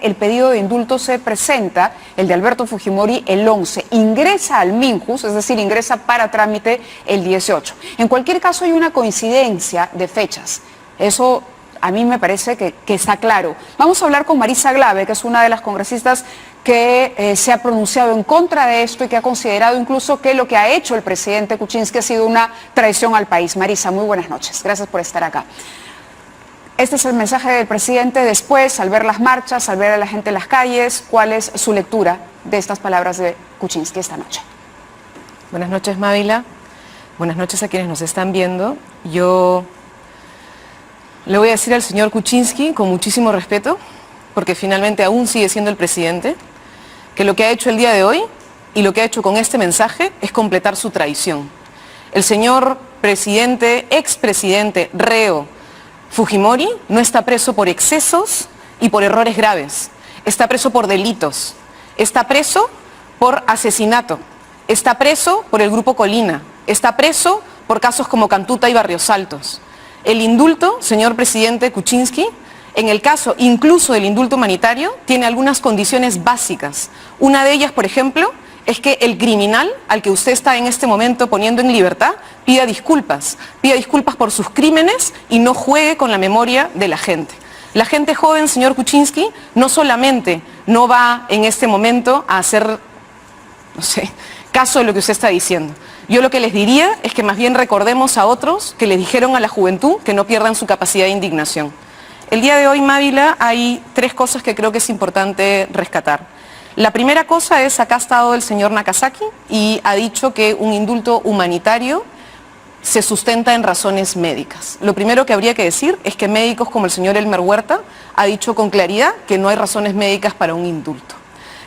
el pedido de indulto se presenta, el de Alberto Fujimori, el 11, ingresa al Minjus, es decir, ingresa para trámite el 18. En cualquier caso hay una coincidencia de fechas, eso a mí me parece que está claro. Vamos a hablar con Marisa Glave, que es una de las congresistas que se ha pronunciado en contra de esto y que ha considerado incluso que lo que ha hecho el presidente Kuczynski ha sido una traición al país. Marisa, muy buenas noches. Gracias por estar acá. Este es el mensaje del presidente después, al ver las marchas, al ver a la gente en las calles. ¿Cuál es su lectura de estas palabras de Kuczynski esta noche? Buenas noches, Mávila. Buenas noches a quienes nos están viendo. Yo le voy a decir al señor Kuczynski, con muchísimo respeto, porque finalmente aún sigue siendo el presidente, que lo que ha hecho el día de hoy y lo que ha hecho con este mensaje es completar su traición. El señor presidente, expresidente, reo Fujimori, no está preso por excesos y por errores graves. Está preso por delitos. Está preso por asesinato. Está preso por el Grupo Colina. Está preso por casos como Cantuta y Barrios Altos. El indulto, señor presidente Kuczynski, en el caso incluso del indulto humanitario, tiene algunas condiciones básicas. Una de ellas, por ejemplo, es que el criminal al que usted está en este momento poniendo en libertad pida disculpas por sus crímenes y no juegue con la memoria de la gente. La gente joven, señor Kuczynski, no solamente no va en este momento a hacer, no sé, caso de lo que usted está diciendo. Yo lo que les diría es que más bien recordemos a otros que le dijeron a la juventud que no pierdan su capacidad de indignación. El día de hoy, Mávila, hay tres cosas que creo que es importante rescatar. La primera cosa es, acá ha estado el señor Nakasaki y ha dicho que un indulto humanitario se sustenta en razones médicas. Lo primero que habría que decir es que médicos como el señor Elmer Huerta ha dicho con claridad que no hay razones médicas para un indulto.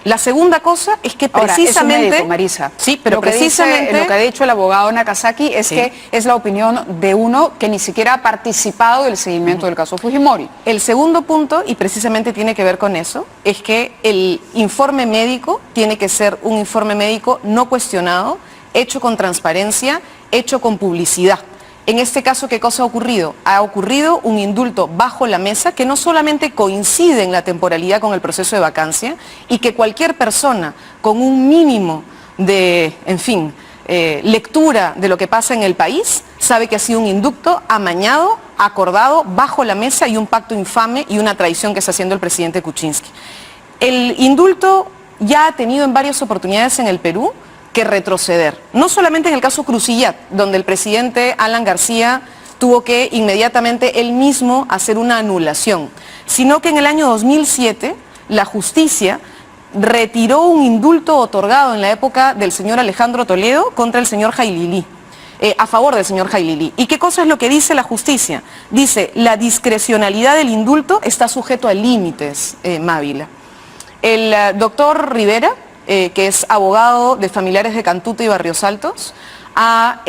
La segunda cosa es que precisamente... Ahora, es un médico, Marisa. Sí, pero precisamente... Lo que ha dicho el abogado Nakasaki es que es la opinión de uno que ni siquiera ha participado del seguimiento del caso Fujimori. El segundo punto, y precisamente tiene que ver con eso, es que el informe médico tiene que ser un informe médico no cuestionado, hecho con transparencia, hecho con publicidad. En este caso, ¿qué cosa ha ocurrido? Ha ocurrido un indulto bajo la mesa que no solamente coincide en la temporalidad con el proceso de vacancia y que cualquier persona con un mínimo de, lectura de lo que pasa en el país sabe que ha sido un indulto amañado, acordado, bajo la mesa y un pacto infame y una traición que está haciendo el presidente Kuczynski. El indulto ya ha tenido en varias oportunidades en el Perú que retroceder, no solamente en el caso Crucillat, donde el presidente Alan García tuvo que inmediatamente él mismo hacer una anulación, sino que en el año 2007 la justicia retiró un indulto otorgado en la época del señor Alejandro Toledo contra el señor Jailili, a favor del señor Jailili. ¿Y qué cosa es lo que dice la justicia? Dice, la discrecionalidad del indulto está sujeto a límites, Mávila. El doctor Rivera, que es abogado de familiares de Cantuta y Barrios Altos, ha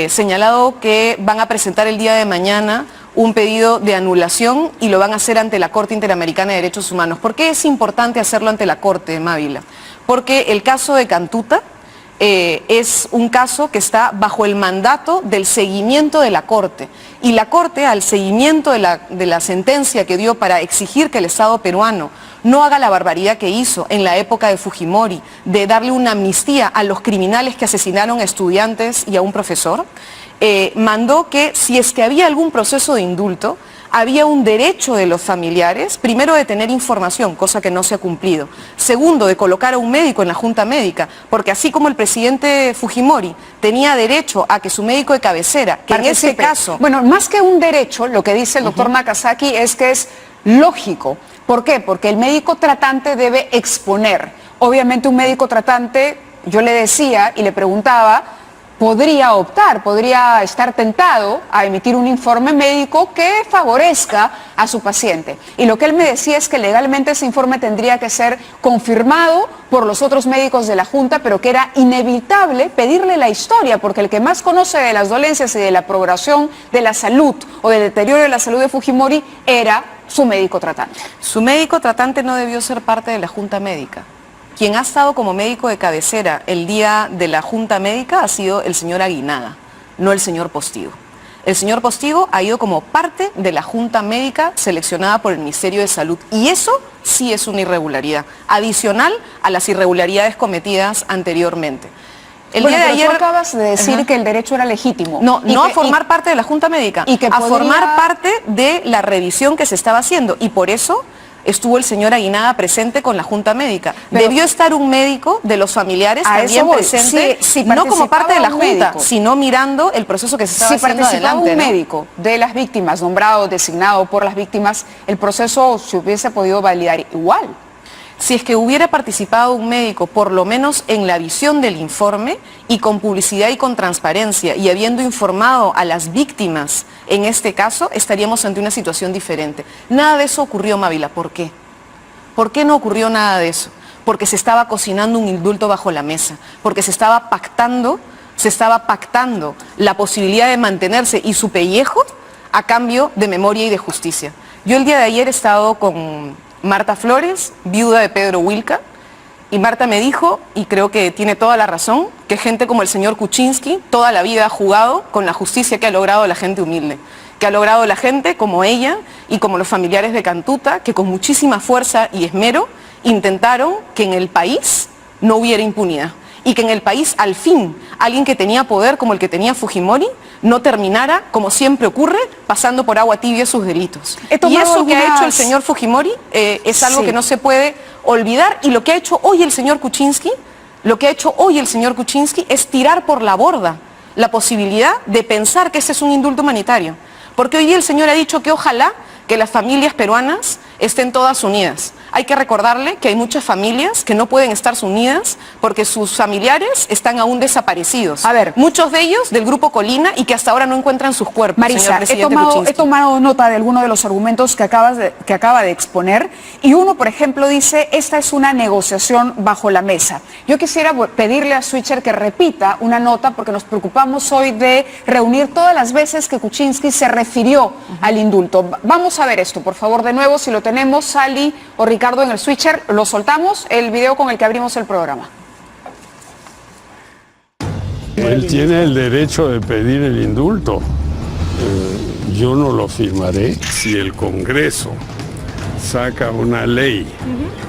señalado que van a presentar el día de mañana un pedido de anulación y lo van a hacer ante la Corte Interamericana de Derechos Humanos. ¿Por qué es importante hacerlo ante la Corte, Mávila? Porque el caso de Cantuta es un caso que está bajo el mandato del seguimiento de la Corte. Y la Corte, al seguimiento de la sentencia que dio para exigir que el Estado peruano no haga la barbaridad que hizo en la época de Fujimori, de darle una amnistía a los criminales que asesinaron a estudiantes y a un profesor, mandó que si es que había algún proceso de indulto, había un derecho de los familiares, primero de tener información, cosa que no se ha cumplido. Segundo, de colocar a un médico en la junta médica, porque así como el presidente Fujimori tenía derecho a que su médico de cabecera, que en ese caso... Bueno, más que un derecho, lo que dice el doctor Nakasaki es que es lógico. ¿Por qué? Porque el médico tratante debe exponer. Obviamente un médico tratante, yo le decía y le preguntaba, podría estar tentado a emitir un informe médico que favorezca a su paciente. Y lo que él me decía es que legalmente ese informe tendría que ser confirmado por los otros médicos de la Junta, pero que era inevitable pedirle la historia, porque el que más conoce de las dolencias y de la progresión de la salud o del deterioro de la salud de Fujimori era su médico tratante. Su médico tratante no debió ser parte de la Junta Médica. Quien ha estado como médico de cabecera el día de la Junta Médica ha sido el señor Aguinaga, no el señor Postigo. El señor Postigo ha ido como parte de la Junta Médica seleccionada por el Ministerio de Salud. Y eso sí es una irregularidad, adicional a las irregularidades cometidas anteriormente. El día de ayer tú acabas de decir que el derecho era legítimo. No a formar parte de la Junta Médica, a formar parte de la revisión que se estaba haciendo. Y por eso estuvo el señor Aguinaga presente con la Junta Médica. Debió estar un médico de los familiares también presente, no como parte de la Junta, sino mirando el proceso que se estaba haciendo adelante. Si participaba un médico de las víctimas, nombrado, designado por las víctimas, el proceso se hubiese podido validar igual. Si es que hubiera participado un médico, por lo menos en la visión del informe, y con publicidad y con transparencia, y habiendo informado a las víctimas, en este caso, estaríamos ante una situación diferente. Nada de eso ocurrió, Mávila. ¿Por qué? ¿Por qué no ocurrió nada de eso? Porque se estaba cocinando un indulto bajo la mesa, porque se estaba pactando la posibilidad de mantenerse y su pellejo a cambio de memoria y de justicia. Yo el día de ayer he estado con Marta Flores, viuda de Pedro Wilca, y Marta me dijo, y creo que tiene toda la razón, que gente como el señor Kuczynski toda la vida ha jugado con la justicia que ha logrado la gente humilde, que ha logrado la gente como ella y como los familiares de Cantuta, que con muchísima fuerza y esmero intentaron que en el país no hubiera impunidad y que en el país, al fin, alguien que tenía poder como el que tenía Fujimori no terminara, como siempre ocurre, pasando por agua tibia sus delitos. Y eso que ha hecho el señor Fujimori es algo que no se puede olvidar, y lo que ha hecho hoy el señor Kuczynski, es tirar por la borda la posibilidad de pensar que ese es un indulto humanitario. Porque hoy el señor ha dicho que ojalá que las familias peruanas estén todas unidas. Hay que recordarle que hay muchas familias que no pueden estar unidas porque sus familiares están aún desaparecidos. A ver, muchos de ellos del grupo Colina, y que hasta ahora no encuentran sus cuerpos. Marisa, he tomado nota de algunos de los argumentos que acaba de exponer, y uno, por ejemplo, dice, esta es una negociación bajo la mesa. Yo quisiera pedirle a Switcher que repita una nota, porque nos preocupamos hoy de reunir todas las veces que Kuczynski se refirió al indulto. Vamos a ver esto, por favor, de nuevo, si lo tenemos, Sally o Ricardo en el Switcher, lo soltamos, el video con el que abrimos el programa. Él tiene el derecho de pedir el indulto. Yo no lo firmaré. Si el Congreso saca una ley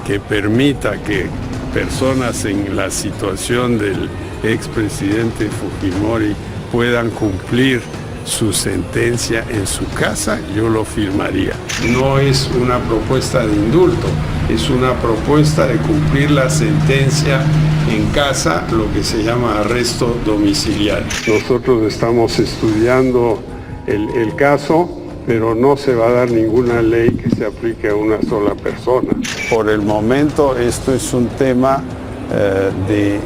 que permita que personas en la situación del expresidente Fujimori puedan cumplir su sentencia en su casa, yo lo firmaría. No es una propuesta de indulto, es una propuesta de cumplir la sentencia en casa, lo que se llama arresto domiciliario. Nosotros estamos estudiando el caso, pero no se va a dar ninguna ley que se aplique a una sola persona. Por el momento esto es un tema de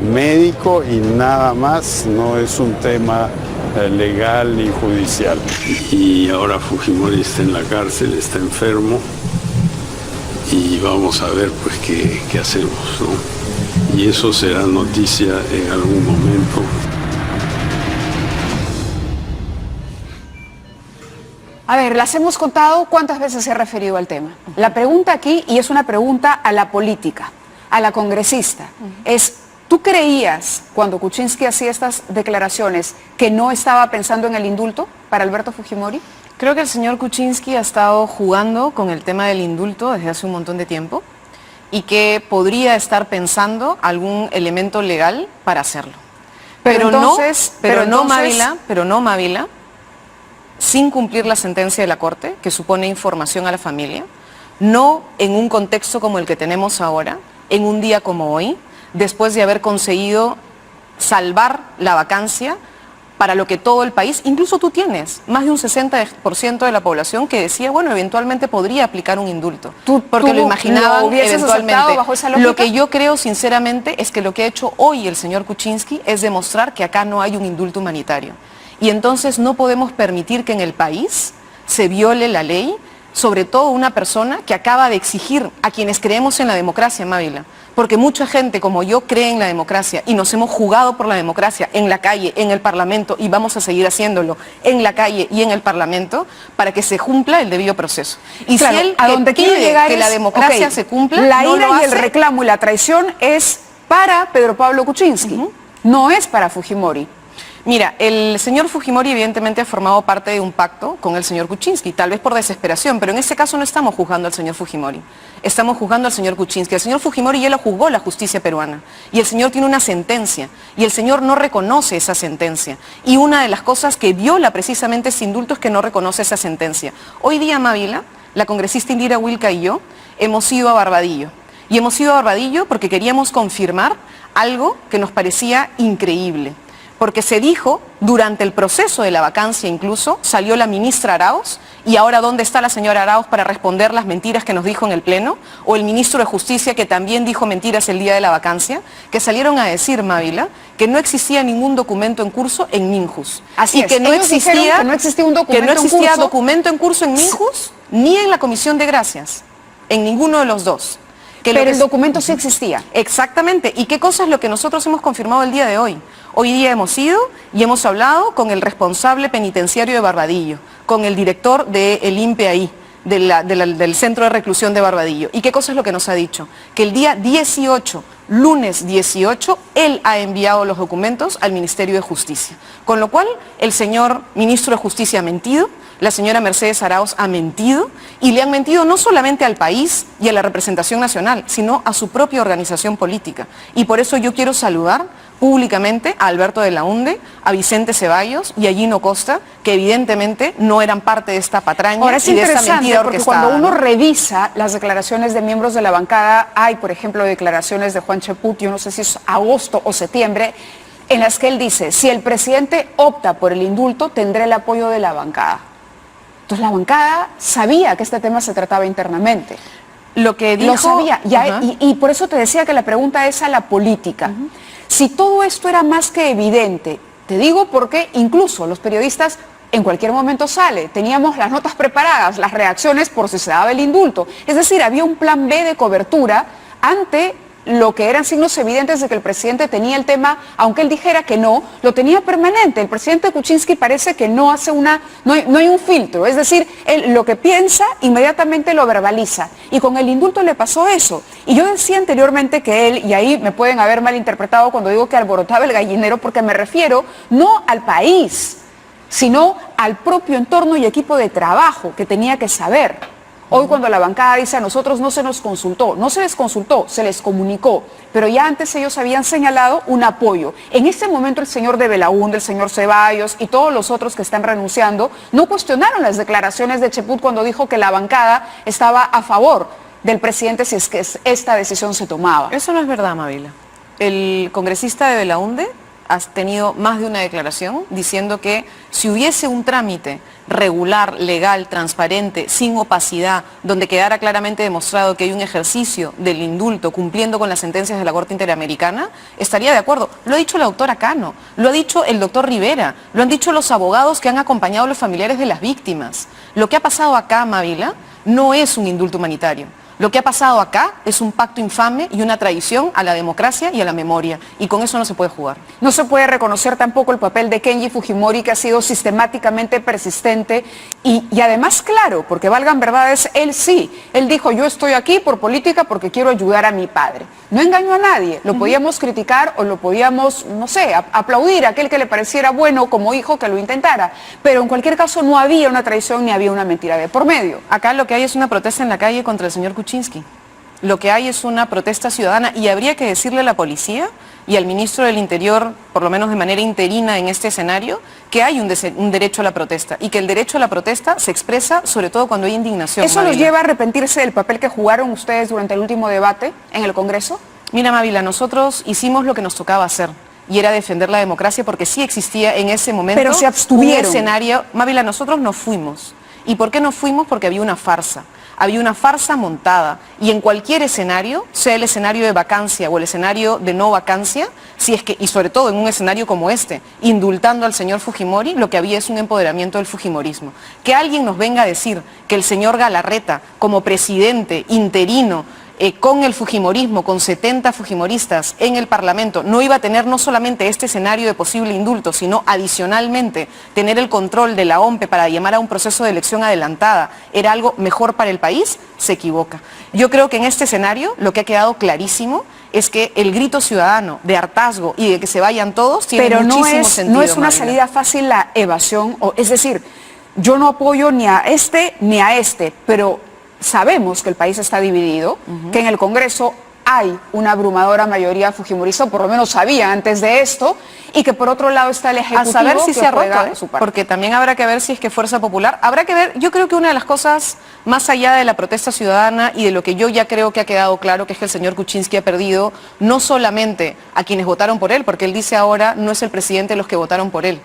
médico y nada más, no es un tema legal ni judicial. Y ahora Fujimori está en la cárcel, está enfermo, y vamos a ver pues qué hacemos, ¿no? Y eso será noticia en algún momento. A ver, las hemos contado cuántas veces se ha referido al tema. La pregunta aquí, y es una pregunta a la política, a la congresista, es: ¿tú creías, cuando Kuczynski hacía estas declaraciones, que no estaba pensando en el indulto para Alberto Fujimori? Creo que el señor Kuczynski ha estado jugando con el tema del indulto desde hace un montón de tiempo, y que podría estar pensando algún elemento legal para hacerlo. Pero no, Mávila, sin cumplir la sentencia de la Corte, que supone información a la familia, no en un contexto como el que tenemos ahora, en un día como hoy, después de haber conseguido salvar la vacancia para lo que todo el país, incluso tú tienes más de un 60% de la población que decía, bueno, eventualmente podría aplicar un indulto, porque lo imaginaban eventualmente. Bajo esa lógica? Lo que yo creo sinceramente es que lo que ha hecho hoy el señor Kuczynski es demostrar que acá no hay un indulto humanitario, y entonces no podemos permitir que en el país se viole la ley, sobre todo una persona que acaba de exigir a quienes creemos en la democracia, Mávila, porque mucha gente como yo cree en la democracia y nos hemos jugado por la democracia en la calle, en el Parlamento, y vamos a seguir haciéndolo en la calle y en el Parlamento para que se cumpla el debido proceso. Y claro, si él a donde quiere llegar que la democracia se cumpla, la ira y el reclamo y la traición es para Pedro Pablo Kuczynski, no es para Fujimori. Mira, el señor Fujimori evidentemente ha formado parte de un pacto con el señor Kuczynski, tal vez por desesperación, pero en este caso no estamos juzgando al señor Fujimori, estamos juzgando al señor Kuczynski. El señor Fujimori ya lo juzgó la justicia peruana y el señor tiene una sentencia y el señor no reconoce esa sentencia. Y una de las cosas que viola precisamente ese indulto es que no reconoce esa sentencia. Hoy día, Mávila, la congresista Indira Wilca y yo hemos ido a Barbadillo. Y hemos ido a Barbadillo porque queríamos confirmar algo que nos parecía increíble. Porque se dijo, durante el proceso de la vacancia incluso, salió la ministra Arauz, y ahora ¿dónde está la señora Arauz para responder las mentiras que nos dijo en el Pleno? O el ministro de Justicia, que también dijo mentiras el día de la vacancia, que salieron a decir, Mávila, que no existía ningún documento en curso en Minjus. Así y es. que no existía, que no existía un documento que no existía en curso. documento en curso en Minjus, ni en la Comisión de Gracias, en ninguno de los dos. Pero el documento sí existía. Exactamente. ¿Y qué cosa es lo que nosotros hemos confirmado el día de hoy? Hoy día hemos ido y hemos hablado con el responsable penitenciario de Barbadillo, con el director del INPE del Centro de Reclusión de Barbadillo. ¿Y qué cosa es lo que nos ha dicho? Que el día 18, lunes 18, él ha enviado los documentos al Ministerio de Justicia. Con lo cual, el señor ministro de Justicia ha mentido, la señora Mercedes Arauz ha mentido, y le han mentido no solamente al país y a la representación nacional, sino a su propia organización política. Y por eso yo quiero saludar públicamente a Alberto de la Hunde, a Vicente Ceballos y a Gino Costa, que evidentemente no eran parte de esta patraña. Ahora es y de esta interesante mentira porque orquestada, cuando uno ¿no? revisa las declaraciones de miembros de la bancada, hay por ejemplo declaraciones de Juan Cheput, yo no sé si es agosto o septiembre, en las que él dice, si el presidente opta por el indulto, tendré el apoyo de la bancada. Entonces la bancada sabía que este tema se trataba internamente. Lo que dijo... Lo sabía, y por eso te decía que la pregunta es a la política. Si todo esto era más que evidente, te digo porque incluso los periodistas en cualquier momento sale, teníamos las notas preparadas, las reacciones por si se daba el indulto. Es decir, había un plan B de cobertura ante lo que eran signos evidentes de que el presidente tenía el tema, aunque él dijera que no, lo tenía permanente. El presidente Kuczynski parece que no hace no hay un filtro, es decir, él lo que piensa inmediatamente lo verbaliza. Y con el indulto le pasó eso. Y yo decía anteriormente que él, y ahí me pueden haber malinterpretado cuando digo que alborotaba el gallinero, porque me refiero no al país, sino al propio entorno y equipo de trabajo que tenía que saber. Hoy cuando la bancada dice a nosotros no se nos consultó, no se les consultó, se les comunicó, pero ya antes ellos habían señalado un apoyo. En este momento el señor de Belaúnde, el señor Ceballos y todos los otros que están renunciando no cuestionaron las declaraciones de Cheput cuando dijo que la bancada estaba a favor del presidente si es que esta decisión se tomaba. Eso no es verdad, Mávila. El congresista de Belaúnde ha tenido más de una declaración diciendo que si hubiese un trámite regular, legal, transparente, sin opacidad, donde quedara claramente demostrado que hay un ejercicio del indulto cumpliendo con las sentencias de la Corte Interamericana, estaría de acuerdo. Lo ha dicho la doctora Cano, lo ha dicho el doctor Rivera, lo han dicho los abogados que han acompañado a los familiares de las víctimas. Lo que ha pasado acá, Mávila, no es un indulto humanitario. Lo que ha pasado acá es un pacto infame y una traición a la democracia y a la memoria, y con eso no se puede jugar. No se puede reconocer tampoco el papel de Kenji Fujimori, que ha sido sistemáticamente persistente y además claro, porque valgan verdades, él sí, él dijo yo estoy aquí por política porque quiero ayudar a mi padre. No engañó a nadie, lo podíamos criticar o lo podíamos, no sé, aplaudir a aquel que le pareciera bueno como hijo que lo intentara, pero en cualquier caso no había una traición ni había una mentira de por medio. Acá lo que hay es una protesta en la calle contra el señor Kuczynski. Lo que hay es una protesta ciudadana y habría que decirle a la policía y al ministro del Interior, por lo menos de manera interina en este escenario, que hay un derecho a la protesta y que el derecho a la protesta se expresa sobre todo cuando hay indignación. ¿Eso los lleva a arrepentirse del papel que jugaron ustedes durante el último debate en el Congreso? Mira, Mávila, nosotros hicimos lo que nos tocaba hacer y era defender la democracia porque sí existía en ese momento pero se abstuvieron. Un escenario. Mávila, nosotros nos fuimos. ¿Y por qué nos fuimos? Porque había una farsa. Había una farsa montada y en cualquier escenario, sea el escenario de vacancia o el escenario de no vacancia, si es que, y sobre todo en un escenario como este, indultando al señor Fujimori, lo que había es un empoderamiento del fujimorismo. Que alguien nos venga a decir que el señor Galarreta, como presidente interino, con el fujimorismo, con 70 fujimoristas en el Parlamento, no iba a tener no solamente este escenario de posible indulto, sino adicionalmente tener el control de la OMPE para llamar a un proceso de elección adelantada, era algo mejor para el país, se equivoca. Yo creo que en este escenario lo que ha quedado clarísimo es que el grito ciudadano de hartazgo y de que se vayan todos tiene muchísimo sentido. No es una Mávila. salida fácil la evasión, es decir, yo no apoyo ni a este, pero sabemos que el país está dividido, que en el Congreso hay una abrumadora mayoría fujimorista, o por lo menos sabía antes de esto, y que por otro lado está el Ejecutivo. A saber si que se ha juega roto, su parte. porque también habrá que ver si es que Fuerza Popular, habrá que ver, yo creo que una de las cosas más allá de la protesta ciudadana y de lo que yo ya creo que ha quedado claro, que es que el señor Kuczynski ha perdido no solamente a quienes votaron por él, porque él dice ahora no es el presidente de los que votaron por él,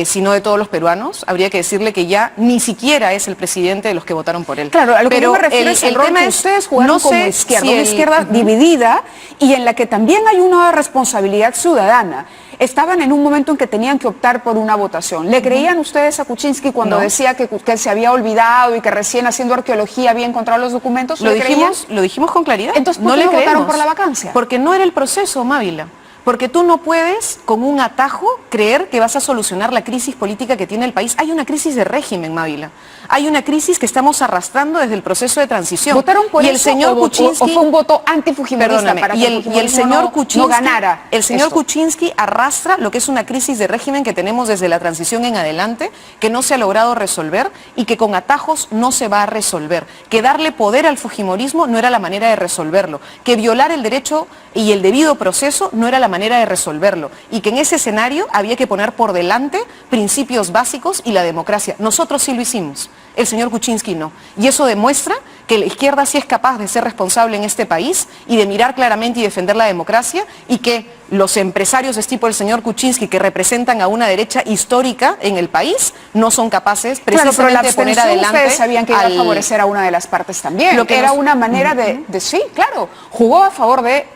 sino de todos los peruanos, habría que decirle que ya ni siquiera es el presidente de los que votaron por él. Claro, a lo que pero yo me refiero es el rol que ustedes jugaron como izquierda, una izquierda dividida y en la que también hay una responsabilidad ciudadana. Estaban en un momento en que tenían que optar por una votación. ¿Le creían ustedes a Kuczynski cuando decía que se había olvidado y que recién haciendo arqueología había encontrado los documentos? Lo dijimos con claridad. Entonces, ¿por qué no votaron por la vacancia? Porque no era el proceso, Mávila. Porque tú no puedes, con un atajo, creer que vas a solucionar la crisis política que tiene el país. Hay una crisis de régimen, Mávila. Hay una crisis que estamos arrastrando desde el proceso de transición. ¿Votaron por y eso el señor Kuczynski, o fue un voto antifujimorista para que el señor Kuczynski no ganara? El señor Kuczynski arrastra lo que es una crisis de régimen que tenemos desde la transición en adelante, que no se ha logrado resolver y que con atajos no se va a resolver. Que darle poder al fujimorismo no era la manera de resolverlo. Que violar el derecho y el debido proceso no era la manera de resolverlo. Y que en ese escenario había que poner por delante principios básicos y la democracia. Nosotros sí lo hicimos. El señor Kuczynski no. Y eso demuestra que la izquierda sí es capaz de ser responsable en este país y de mirar claramente y defender la democracia, y que los empresarios de tipo el señor Kuczynski, que representan a una derecha histórica en el país, no son capaces precisamente de poner adelante. Ustedes sabían que iba a favorecer a una de las partes también. Lo que era una manera de sí, claro, jugó a favor de...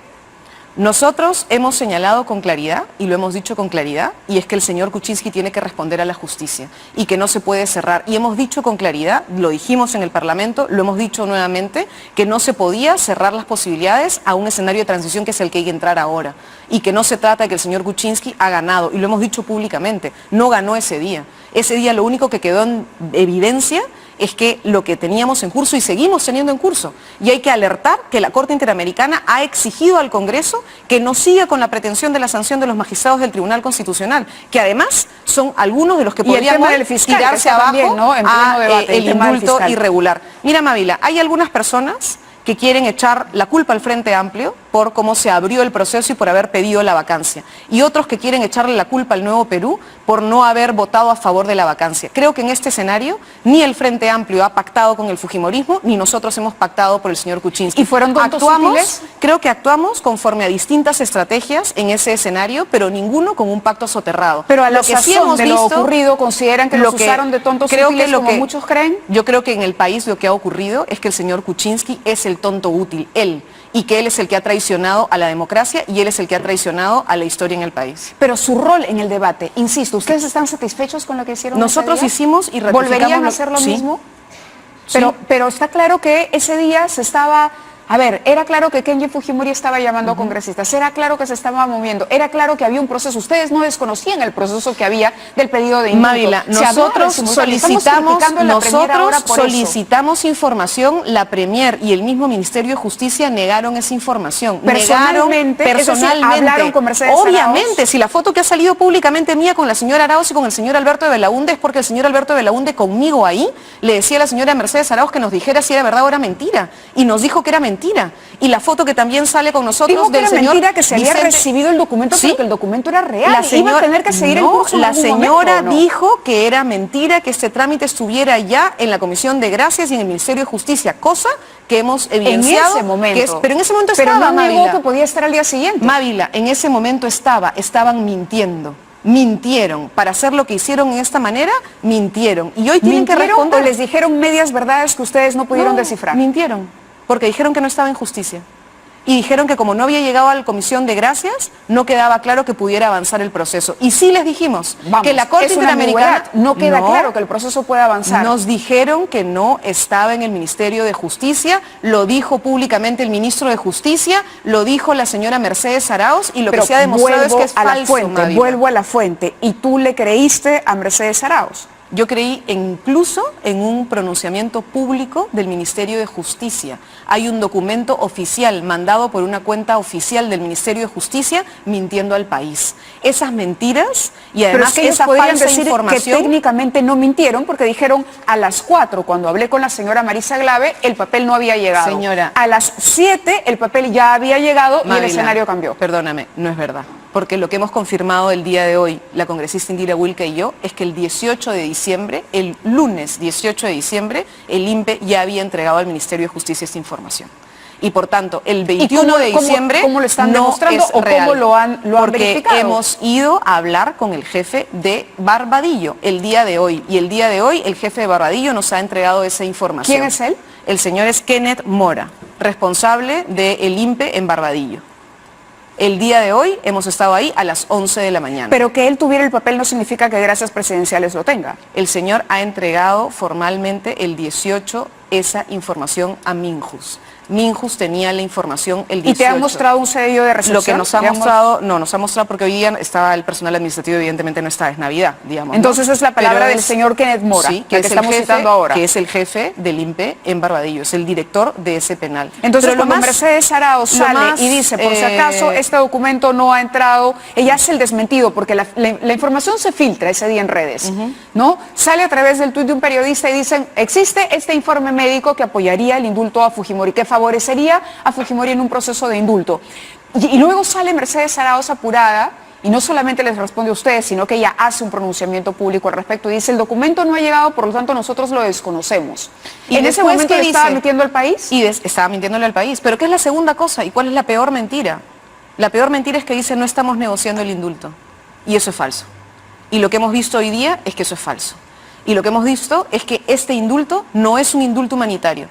Nosotros hemos señalado con claridad, y lo hemos dicho con claridad, y es que el señor Kuczynski tiene que responder a la justicia y que no se puede cerrar. Y hemos dicho con claridad, lo dijimos en el Parlamento, lo hemos dicho nuevamente, que no se podía cerrar las posibilidades a un escenario de transición que es el que hay que entrar ahora. Y que no se trata de que el señor Kuczynski ha ganado, y lo hemos dicho públicamente, no ganó ese día. Ese día lo único que quedó en evidencia es que lo que teníamos en curso y seguimos teniendo en curso. Y hay que alertar que la Corte Interamericana ha exigido al Congreso que no siga con la pretensión de la sanción de los magistrados del Tribunal Constitucional, que además son algunos de los que podrían tirarse abajo también, ¿no? El indulto irregular. Mira, Mávila, hay algunas personas que quieren echar la culpa al Frente Amplio por cómo se abrió el proceso y por haber pedido la vacancia. Y otros que quieren echarle la culpa al Nuevo Perú por no haber votado a favor de la vacancia. Creo que en este escenario ni el Frente Amplio ha pactado con el fujimorismo, ni nosotros hemos pactado por el señor Kuczynski. ¿Y fueron tontos útiles? Creo que actuamos conforme a distintas estrategias en ese escenario, pero ninguno con un pacto soterrado. Pero a lo que sí hemos visto, lo ocurrido, ¿consideran que los usaron de tontos útiles como muchos creen? Yo creo que en el país lo que ha ocurrido es que el señor Kuczynski es el tonto útil, él, y que él es el que ha traicionado a la democracia y él es el que ha traicionado a la historia en el país. Pero su rol en el debate, insisto, ¿ustedes están satisfechos con lo que hicieron? Nosotros hicimos y ratificamos. ¿Volverían a hacer lo mismo? Pero está claro que ese día se estaba... A ver, era claro que Kenji Fujimori estaba llamando a congresistas, era claro que se estaba moviendo, era claro que había un proceso. Ustedes no desconocían el proceso que había del pedido de indulto. Mávila, nosotros solicitamos información, la Premier y el mismo Ministerio de Justicia negaron esa información. Personalmente, hablaron con Mercedes Obviamente, Arauz. Si la foto que ha salido públicamente mía con la señora Arauz y con el señor Alberto de Belaúnde es porque el señor Alberto de Belaúnde conmigo ahí le decía a la señora Mercedes Arauz que nos dijera si era verdad o era mentira. Y nos dijo que era mentira. Y la foto que también sale con nosotros dijo del que era señor mentira, que se había recibido el documento, ¿sí? Pero que el documento era real. La señora, iba a tener que seguir el curso en la algún señora momento, ¿no? dijo que era mentira que este trámite estuviera ya en la Comisión de Gracias y en el Ministerio de Justicia, cosa que hemos evidenciado. En ese momento. Pero en ese momento estaba, pero no negó Mávila. Que podía estar al día siguiente. Mávila, en ese momento estaban mintiendo. Mintieron. Para hacer lo que hicieron en esta manera, mintieron. Y hoy tienen que responder. ¿O les dijeron medias verdades que ustedes no pudieron descifrar? Mintieron, porque dijeron que no estaba en justicia. y dijeron que como no había llegado a la Comisión de Gracias, no quedaba claro que pudiera avanzar el proceso. Y sí les dijimos que la Corte es una Interamericana... ambigüedad. No queda claro que el proceso pueda avanzar. Nos dijeron que no estaba en el Ministerio de Justicia, lo dijo públicamente el ministro de Justicia, lo dijo la señora Mercedes Arauz, y lo que se ha demostrado es que es falso, Mávila. Vuelvo a la fuente. ¿Y tú le creíste a Mercedes Arauz? Yo creí incluso en un pronunciamiento público del Ministerio de Justicia. Hay un documento oficial mandado por una cuenta oficial del Ministerio de Justicia mintiendo al país. Esas mentiras y además pero es que esa podrían falsa decir información... que técnicamente no mintieron porque dijeron a las 4, cuando hablé con la señora Marisa Glave, el papel no había llegado. Señora, a las 7 el papel ya había llegado y el escenario cambió. Perdóname, no es verdad. Porque lo que hemos confirmado el día de hoy, la congresista Indira Wilke y yo, es que el 18 de diciembre, el lunes 18 de diciembre, el INPE ya había entregado al Ministerio de Justicia esta información. Y por tanto, el 21 de diciembre ¿cómo lo están no demostrando es o real, cómo lo han porque verificado? hemos ido a hablar con el jefe de Barbadillo el día de hoy. Y el día de hoy el jefe de Barbadillo nos ha entregado esa información. ¿Quién es él? El señor es Kenneth Mora, responsable del INPE en Barbadillo. El día de hoy hemos estado ahí a las 11 de la mañana. Pero que él tuviera el papel no significa que Gracias Presidenciales lo tenga. El señor ha entregado formalmente el 18 esa información a Minjus. Minjus tenía la información el 18. ¿Y te ha mostrado un sello de recepción? Lo que nos ha mostrado, no, nos ha mostrado porque hoy día estaba el personal administrativo, evidentemente no está, es Navidad, digamos. Entonces ¿no? es la palabra del señor Kenneth Mora, sí, que es estamos jefe, citando ahora. Que es el jefe del INPE en Barbadillo, es el director de ese penal. Entonces cuando Mercedes Arauz sale y dice, por si acaso este documento no ha entrado, ella hace el desmentido, porque la información se filtra ese día en redes, ¿no? Sale a través del tuit de un periodista y dicen, existe este informe médico que apoyaría el indulto a Fujimori, que favorecería a Fujimori en un proceso de indulto. Y luego sale Mercedes Arauz apurada, y no solamente les responde a ustedes, sino que ella hace un pronunciamiento público al respecto y dice, el documento no ha llegado, por lo tanto nosotros lo desconocemos. ¿Y en ese momento le estaba mintiendo al país? Y estaba mintiéndole al país. Pero ¿qué es la segunda cosa? ¿Y cuál es la peor mentira? La peor mentira es que dice, no estamos negociando el indulto. Y eso es falso. Y lo que hemos visto hoy día es que eso es falso. Y lo que hemos visto es que este indulto no es un indulto humanitario.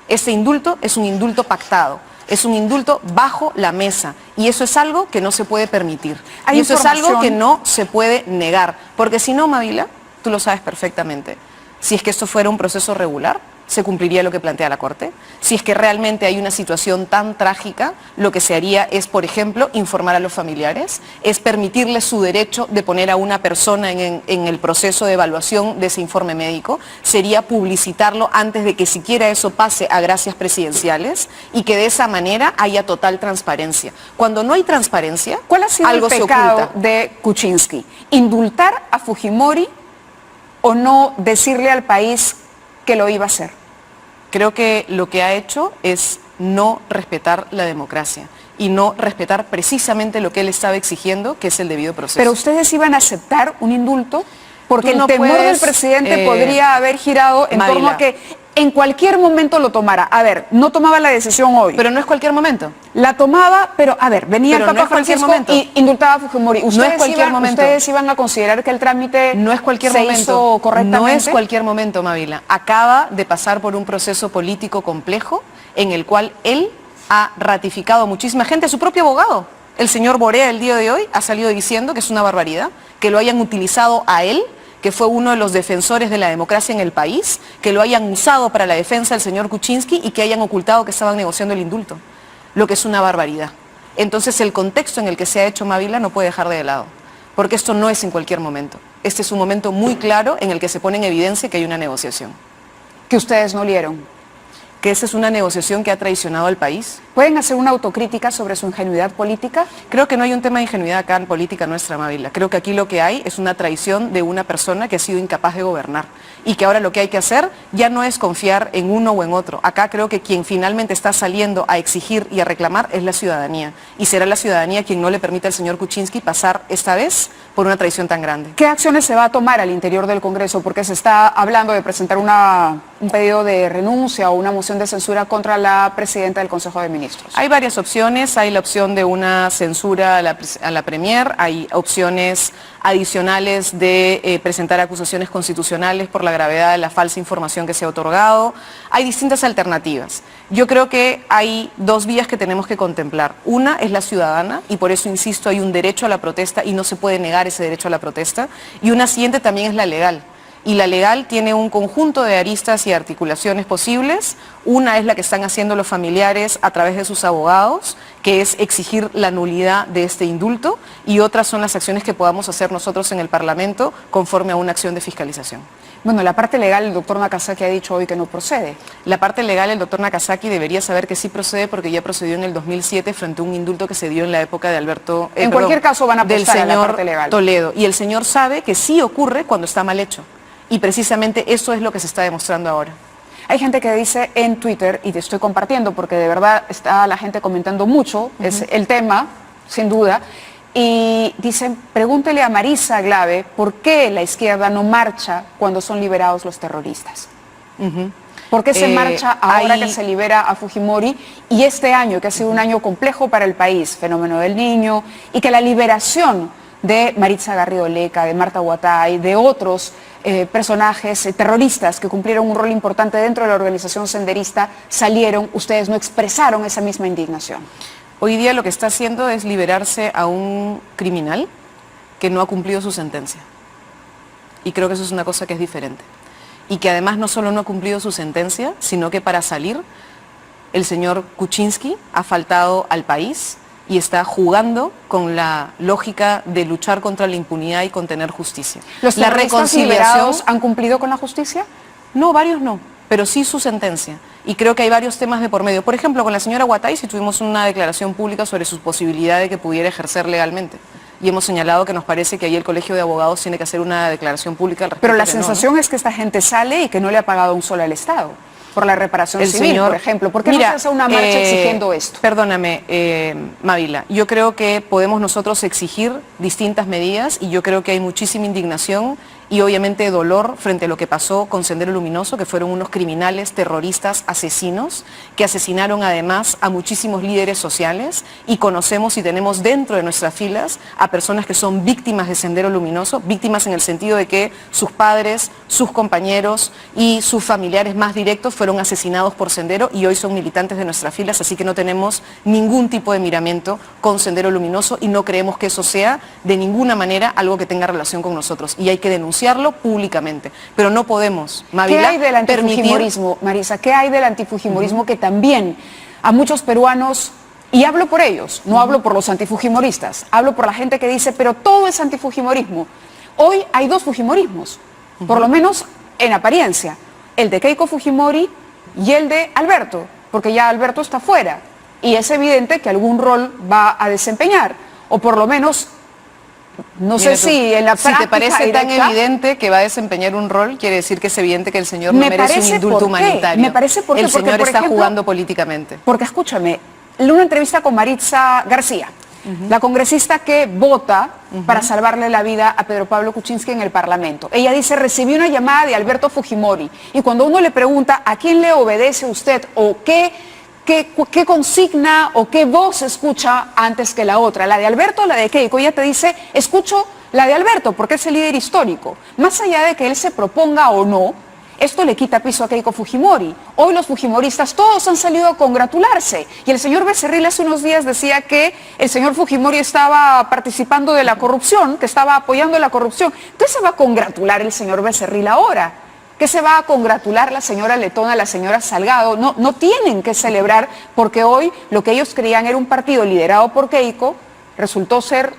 Este indulto es un indulto pactado, es un indulto bajo la mesa y eso es algo que no se puede permitir. Y eso es algo que no se puede negar, porque si no, Mávila, tú lo sabes perfectamente, si es que esto fuera un proceso regular, se cumpliría lo que plantea la Corte. Si es que realmente hay una situación tan trágica, lo que se haría es, por ejemplo, informar a los familiares, es permitirles su derecho de poner a una persona en el proceso de evaluación de ese informe médico, sería publicitarlo antes de que siquiera eso pase a Gracias Presidenciales y que de esa manera haya total transparencia. Cuando no hay transparencia, ¿cuál ha sido algo el pecado se oculta de Kuczynski? ¿Indultar a Fujimori o no decirle al país que lo iba a hacer? Creo que lo que ha hecho es no respetar la democracia y no respetar precisamente lo que él estaba exigiendo, que es el debido proceso. ¿Pero ustedes iban a aceptar un indulto? Porque Tú no el temor del puedes, presidente podría haber girado en torno a que en cualquier momento lo tomara. A ver, no tomaba la decisión hoy. Pero no es cualquier momento. La tomaba, pero a ver, venía el Papa Francisco y indultaba a Fujimori. No es cualquier momento. ¿Ustedes iban a considerar que el trámite no es cualquier se momento. hizo correctamente? No es cualquier momento, Mávila. Acaba de pasar por un proceso político complejo en el cual él ha ratificado a muchísima gente, su propio abogado. El señor Borea el día de hoy ha salido diciendo que es una barbaridad, que lo hayan utilizado a él, que fue uno de los defensores de la democracia en el país, que lo hayan usado para la defensa del señor Kuczynski y que hayan ocultado que estaban negociando el indulto, lo que es una barbaridad. Entonces el contexto en el que se ha hecho Mávila no puede dejar de lado, porque esto no es en cualquier momento. Este es un momento muy claro en el que se pone en evidencia que hay una negociación. Que ustedes no lieron. Que esa es una negociación que ha traicionado al país. ¿Pueden hacer una autocrítica sobre su ingenuidad política? Creo que no hay un tema de ingenuidad acá en política nuestra, Mávila. Creo que aquí lo que hay es una traición de una persona que ha sido incapaz de gobernar y que ahora lo que hay que hacer ya no es confiar en uno o en otro. Acá creo que quien finalmente está saliendo a exigir y a reclamar es la ciudadanía. Y será la ciudadanía quien no le permita al señor Kuczynski pasar esta vez por una traición tan grande. ¿Qué acciones se va a tomar al interior del Congreso? Porque se está hablando de presentar un pedido de renuncia o una moción de censura contra la presidenta del Consejo de Ministros. Hay varias opciones, hay la opción de una censura a la Premier, hay opciones adicionales de presentar acusaciones constitucionales por la gravedad de la falsa información que se ha otorgado, hay distintas alternativas. Yo creo que hay dos vías que tenemos que contemplar. Una es la ciudadana, y por eso insisto, hay un derecho a la protesta y no se puede negar ese derecho a la protesta. Y una siguiente también es la legal. Y la legal tiene un conjunto de aristas y articulaciones posibles. Una es la que están haciendo los familiares a través de sus abogados, que es exigir la nulidad de este indulto, y otras son las acciones que podamos hacer nosotros en el Parlamento conforme a una acción de fiscalización. Bueno, la parte legal, el doctor Nakazaki ha dicho hoy que no procede. La parte legal, el doctor Nakazaki debería saber que sí procede porque ya procedió en el 2007 frente a un indulto que se dio en la época de Alberto... En cualquier caso van a apostar a la parte legal. Toledo. Y el señor sabe que sí ocurre cuando está mal hecho. Y precisamente eso es lo que se está demostrando ahora. Hay gente que dice en Twitter, y te estoy compartiendo porque de verdad está la gente comentando mucho, es el tema, sin duda, y dicen, pregúntele a Marisa Glave por qué la izquierda no marcha cuando son liberados los terroristas. ¿Por qué se marcha ahora que se libera a Fujimori y este año, que ha sido un año complejo para el país, fenómeno del Niño, y que la liberación de Maritza Garrido Leca, de Marta Huatay, de otros personajes terroristas que cumplieron un rol importante dentro de la organización senderista, salieron, ustedes no expresaron esa misma indignación? Hoy día lo que está haciendo es liberarse a un criminal que no ha cumplido su sentencia. Y creo que eso es una cosa que es diferente. Y que además no solo no ha cumplido su sentencia, sino que para salir el señor Kuczynski ha faltado al país y está jugando con la lógica de luchar contra la impunidad y contener justicia. ¿Los terroristas liberados han cumplido con la justicia? No, varios no, pero sí su sentencia. Y creo que hay varios temas de por medio. Por ejemplo, con la señora Huatay sí tuvimos una declaración pública sobre su posibilidad de que pudiera ejercer legalmente. Y hemos señalado que nos parece que ahí el Colegio de Abogados tiene que hacer una declaración pública al respecto. Pero la sensación es que esta gente sale y que no le ha pagado un sol al Estado por la reparación civil, por ejemplo. ¿Por qué no se hace una marcha exigiendo esto? Perdóname, Mávila, yo creo que podemos nosotros exigir distintas medidas y yo creo que hay muchísima indignación y obviamente dolor frente a lo que pasó con Sendero Luminoso, que fueron unos criminales, terroristas, asesinos, que asesinaron además a muchísimos líderes sociales y conocemos y tenemos dentro de nuestras filas a personas que son víctimas de Sendero Luminoso, víctimas en el sentido de que sus padres, sus compañeros y sus familiares más directos fueron asesinados por Sendero y hoy son militantes de nuestras filas, así que no tenemos ningún tipo de miramiento con Sendero Luminoso y no creemos que eso sea de ninguna manera algo que tenga relación con nosotros y hay que denunciarlo públicamente, pero no podemos, Mávila, ¿qué hay del antifujimorismo, Marisa? ¿Qué hay del antifujimorismo que también a muchos peruanos, y hablo por ellos, no hablo por los antifujimoristas, hablo por la gente que dice, pero todo es antifujimorismo? Hoy hay dos fujimorismos, por lo menos en apariencia, el de Keiko Fujimori y el de Alberto, porque ya Alberto está fuera y es evidente que algún rol va a desempeñar, o por lo menos... No sé si en la práctica si te parece directa, tan evidente que va a desempeñar un rol, quiere decir que es evidente que el señor no merece un indulto humanitario. Me parece porque el señor por está ejemplo, jugando políticamente. Porque escúchame, en una entrevista con Maritza García, la congresista que vota para salvarle la vida a Pedro Pablo Kuczynski en el Parlamento. Ella dice, recibí una llamada de Alberto Fujimori y cuando uno le pregunta a quién le obedece usted o qué consigna o qué voz escucha antes que la otra, la de Alberto o la de Keiko, ella te dice, escucho la de Alberto porque es el líder histórico. Más allá de que él se proponga o no, esto le quita piso a Keiko Fujimori. Hoy los fujimoristas todos han salido a congratularse y el señor Becerril hace unos días decía que el señor Fujimori estaba participando de la corrupción, que estaba apoyando la corrupción. Entonces se va a congratular el señor Becerril ahora. ¿Qué se va a congratular la señora Letona, la señora Salgado? No tienen que celebrar porque hoy lo que ellos creían era un partido liderado por Keiko, resultó ser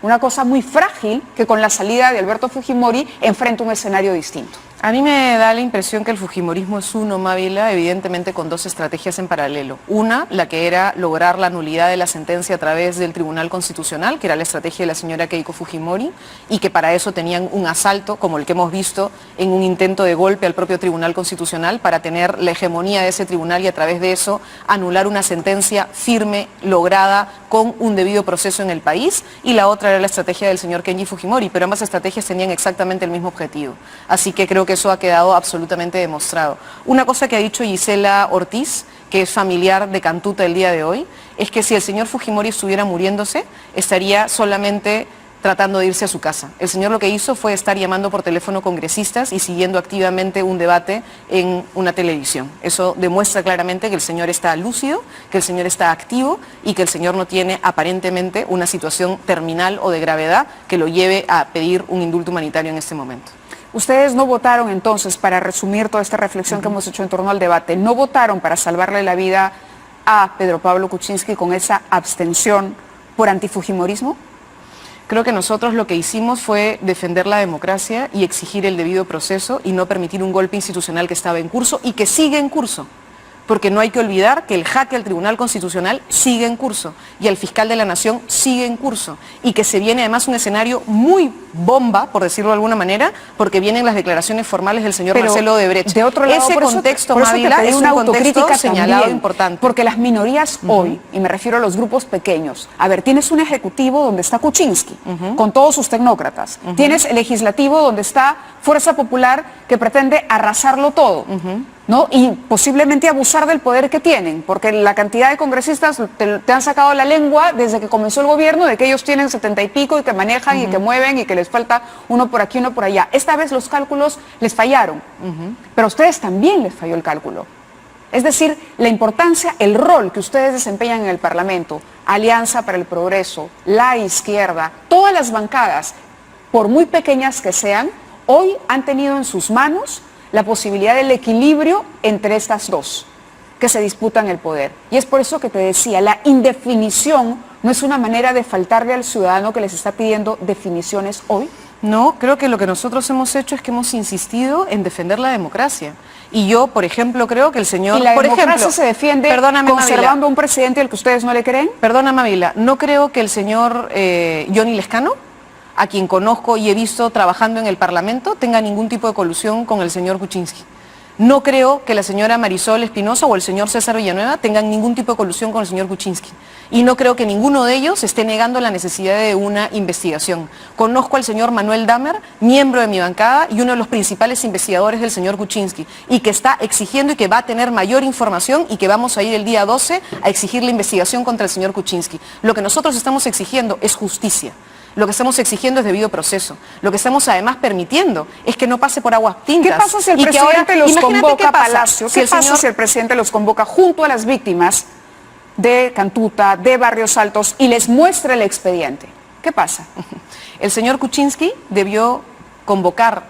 una cosa muy frágil que con la salida de Alberto Fujimori enfrenta un escenario distinto. A mí me da la impresión que el fujimorismo es uno, Mávila, evidentemente con dos estrategias en paralelo. Una, la que era lograr la nulidad de la sentencia a través del Tribunal Constitucional, que era la estrategia de la señora Keiko Fujimori, y que para eso tenían un asalto, como el que hemos visto en un intento de golpe al propio Tribunal Constitucional, para tener la hegemonía de ese tribunal y a través de eso anular una sentencia firme, lograda, con un debido proceso en el país. Y la otra era la estrategia del señor Kenji Fujimori, pero ambas estrategias tenían exactamente el mismo objetivo. Así que creo que eso ha quedado absolutamente demostrado. Una cosa que ha dicho Gisela Ortiz, que es familiar de Cantuta el día de hoy, es que si el señor Fujimori estuviera muriéndose, estaría solamente tratando de irse a su casa. El señor lo que hizo fue estar llamando por teléfono congresistas y siguiendo activamente un debate en una televisión. Eso demuestra claramente que el señor está lúcido, que el señor está activo y que el señor no tiene aparentemente una situación terminal o de gravedad que lo lleve a pedir un indulto humanitario en este momento. Ustedes no votaron entonces, para resumir toda esta reflexión que hemos hecho en torno al debate, no votaron para salvarle la vida a Pedro Pablo Kuczynski con esa abstención por antifujimorismo. Creo que nosotros lo que hicimos fue defender la democracia y exigir el debido proceso y no permitir un golpe institucional que estaba en curso y que sigue en curso. Porque no hay que olvidar que el jaque al Tribunal Constitucional sigue en curso y al fiscal de la Nación sigue en curso y que se viene además un escenario muy bomba, por decirlo de alguna manera, porque vienen las declaraciones formales del señor Marcelo Odebrecht. De otro lado, ese contexto, Mávila, es un contexto señalado importante. Porque las minorías hoy, y me refiero a los grupos pequeños, a ver, tienes un ejecutivo donde está Kuczynski, con todos sus tecnócratas, tienes el legislativo donde está Fuerza Popular que pretende arrasarlo todo, ¿no? Y posiblemente abusar del poder que tienen, porque la cantidad de congresistas te han sacado la lengua desde que comenzó el gobierno de que ellos tienen 70 y pico y que manejan y que mueven y que les falta uno por aquí, uno por allá. Esta vez los cálculos les fallaron, pero a ustedes también les falló el cálculo. Es decir, la importancia, el rol que ustedes desempeñan en el Parlamento, Alianza para el Progreso, la izquierda, todas las bancadas, por muy pequeñas que sean, hoy han tenido en sus manos la posibilidad del equilibrio entre estas dos que se disputan el poder. Y es por eso que te decía, la indefinición no es una manera de faltarle al ciudadano que les está pidiendo definiciones hoy. No, creo que lo que nosotros hemos hecho es que hemos insistido en defender la democracia. Y yo, por ejemplo, creo que el señor... ¿Y la por democracia ejemplo, se defiende conservando un presidente al que ustedes no le creen? Perdona, Mávila, no creo que el señor Johnny Lescano, a quien conozco y he visto trabajando en el Parlamento, tenga ningún tipo de colusión con el señor Kuczynski. No creo que la señora Marisol Espinosa o el señor César Villanueva tengan ningún tipo de colusión con el señor Kuczynski. Y no creo que ninguno de ellos esté negando la necesidad de una investigación. Conozco al señor Manuel Damer, miembro de mi bancada y uno de los principales investigadores del señor Kuczynski, y que está exigiendo y que va a tener mayor información y que vamos a ir el día 12 a exigir la investigación contra el señor Kuczynski. Lo que nosotros estamos exigiendo es justicia. Lo que estamos exigiendo es debido proceso. Lo que estamos además permitiendo es que no pase por aguas tintas. ¿Qué pasa si el presidente los convoca a Palacio? ¿Qué pasa si el presidente los convoca junto a las víctimas de Cantuta, de Barrios Altos y les muestra el expediente? ¿Qué pasa? El señor Kuczynski debió convocar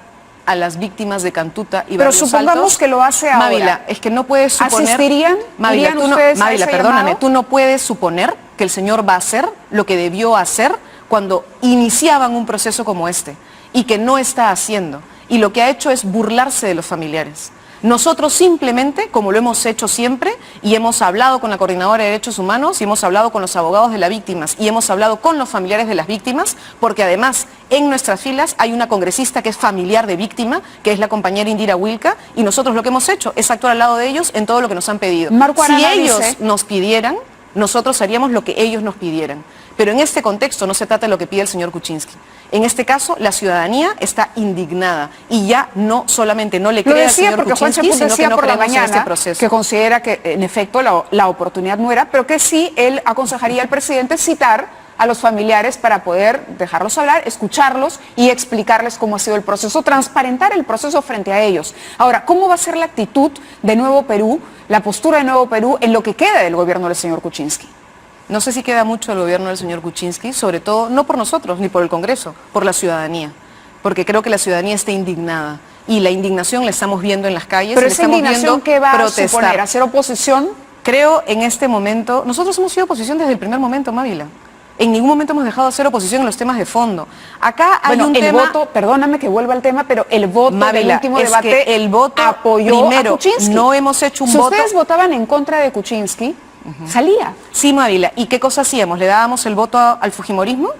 a las víctimas de Cantuta y Barrios Altos. Pero supongamos que lo hace ahora. Mávila, es que no puedes suponer... ¿Asistirían? Mávila, Mávila, perdóname, tú no puedes suponer que el señor va a hacer lo que debió hacer cuando iniciaban un proceso como este y que no está haciendo. Y lo que ha hecho es burlarse de los familiares. Nosotros simplemente, como lo hemos hecho siempre, y hemos hablado con la Coordinadora de Derechos Humanos, y hemos hablado con los abogados de las víctimas, y hemos hablado con los familiares de las víctimas, porque además en nuestras filas hay una congresista que es familiar de víctima, que es la compañera Indira Wilka, y nosotros lo que hemos hecho es actuar al lado de ellos en todo lo que nos han pedido. Si ellos nos pidieran, nosotros haríamos lo que ellos nos pidieran. Pero en este contexto no se trata de lo que pide el señor Kuczynski. En este caso, la ciudadanía está indignada y ya no solamente no le cree al señor Kuczynski, sino que no creemos en este proceso. Que considera que en efecto la oportunidad no era, pero que sí él aconsejaría al presidente citar a los familiares para poder dejarlos hablar, escucharlos y explicarles cómo ha sido el proceso, transparentar el proceso frente a ellos. Ahora, ¿cómo va a ser la actitud de Nuevo Perú, la postura de Nuevo Perú en lo que queda del gobierno del señor Kuczynski? No sé si queda mucho el gobierno del señor Kuczynski, sobre todo no por nosotros ni por el Congreso, por la ciudadanía, porque creo que la ciudadanía está indignada y la indignación la estamos viendo en las calles. Pero la esa estamos indignación, viendo ¿qué va protestar. a suponer? ¿Hacer oposición? Creo en este momento, nosotros hemos sido oposición desde el primer momento, Mávila. En ningún momento hemos dejado de hacer oposición en los temas de fondo. Acá hay un tema... voto, perdóname que vuelva al tema, pero el voto Mávila, del último es debate que el voto apoyó primero, a Kuczynski. no hemos hecho un si voto... ustedes votaban en contra de Kuczynski, salía. Sí, Mávila. ¿Y qué cosa hacíamos? ¿Le dábamos el voto al fujimorismo?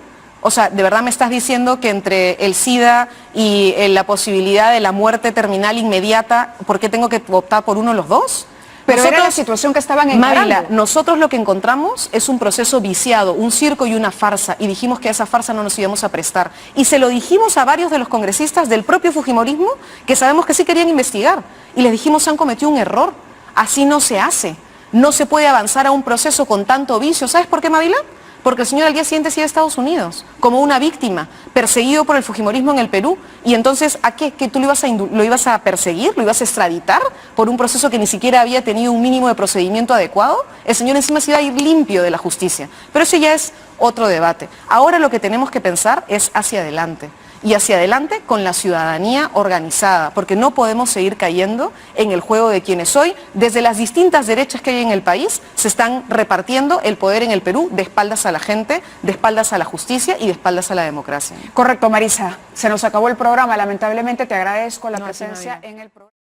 O sea, ¿de verdad me estás diciendo que entre el SIDA y la posibilidad de la muerte terminal inmediata, ¿por qué tengo que votar por uno de los dos? Pero nosotros, era la situación que estaban encarando. Mávila, nosotros lo que encontramos es un proceso viciado, un circo y una farsa, y dijimos que a esa farsa no nos íbamos a prestar. Y se lo dijimos a varios de los congresistas del propio fujimorismo, que sabemos que sí querían investigar, y les dijimos han cometido un error, así no se hace. No se puede avanzar a un proceso con tanto vicio. ¿Sabes por qué, Mávila? porque el señor al día siguiente se iba a Estados Unidos, como una víctima, perseguido por el fujimorismo en el Perú. Y entonces, ¿a qué? ¿Que tú lo ibas a perseguir? ¿Lo ibas a extraditar por un proceso que ni siquiera había tenido un mínimo de procedimiento adecuado? El señor encima se iba a ir limpio de la justicia. Pero eso ya es otro debate. Ahora lo que tenemos que pensar es hacia adelante. Y hacia adelante con la ciudadanía organizada, porque no podemos seguir cayendo en el juego de quienes hoy, desde las distintas derechas que hay en el país, se están repartiendo el poder en el Perú de espaldas a la gente, de espaldas a la justicia y de espaldas a la democracia. Correcto, Marisa. Se nos acabó el programa. Lamentablemente te agradezco la presencia en el programa.